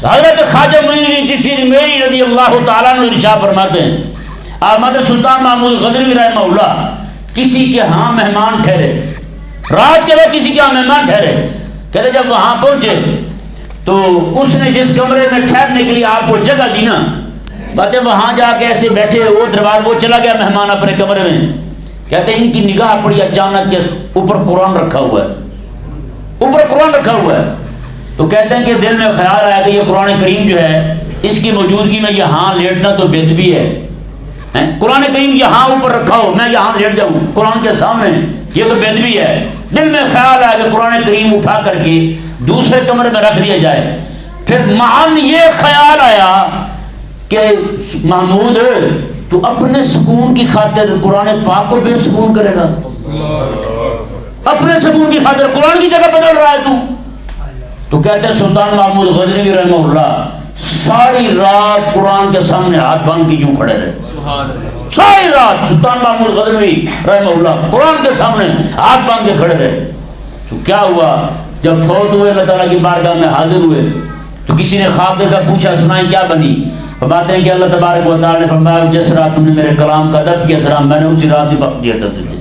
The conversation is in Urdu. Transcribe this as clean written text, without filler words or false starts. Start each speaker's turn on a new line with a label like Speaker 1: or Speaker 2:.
Speaker 1: حضرت خواجہ معین الدین چشتی میری رضی اللہ تعالیٰ عنہ ارشاد فرماتے ہیں احمد سلطان محمود غزنوی رحمہ اللہ کسی کے ہاں مہمان ٹھہرے، رات کے وقت کسی کے ہاں مہمان ٹھہرے، کہتے جب وہاں پہنچے تو اس نے جس کمرے میں ٹھہرنے کے لیے آپ کو جگہ دی نا، باتیں وہاں جا کے ایسے بیٹھے، وہ دروازے وہ چلا گیا مہمان اپنے کمرے میں، کہتے ہیں ان کی نگاہ پڑی اچانک کے اوپر قرآن رکھا ہوا ہے، اوپر قرآن رکھا ہوا ہے، تو کہتے ہیں کہ دل میں خیال آیا کہ یہ قرآن کریم جو ہے اس کی موجودگی میں یہاں لیٹنا تو بےدبی ہے، قرآن کریم یہاں اوپر رکھا ہو میں یہاں لیٹ جاؤں قرآن کے سامنے، یہ تو بےدبی ہے۔ دل میں خیال آیا کہ قرآن کریم اٹھا کر کے دوسرے کمرے میں رکھ دیا جائے۔ پھر معاً یہ خیال آیا کہ محمود تو اپنے سکون کی خاطر قرآن پاک کو بے سکون کرے گا، اپنے سکون کی خاطر قرآن کی جگہ بدل رہا ہے تو کہتے ہیں سلطان محمود غزنوی رحمہ اللہ ساری رات قرآن کے سامنے ہاتھ باندھ کے یوں کھڑے رہے، ساری رات سلطان محمود غزنوی رحمہ اللہ قرآن کے سامنے ہاتھ باندھ کے کھڑے رہے۔ تو کیا ہوا جب فوت ہوئے اللہ تعالیٰ کی بارگاہ میں حاضر ہوئے تو کسی نے خواب دیکھا، پوچھا سنائیں کیا بنی؟ فرماتے ہیں کہ اللہ تبارک و تعالیٰ نے فرمایا جس رات تم نے میرے کلام کا ادب کیا تھا میں نے اسی رات ہی وقت دیا تھا تجھے۔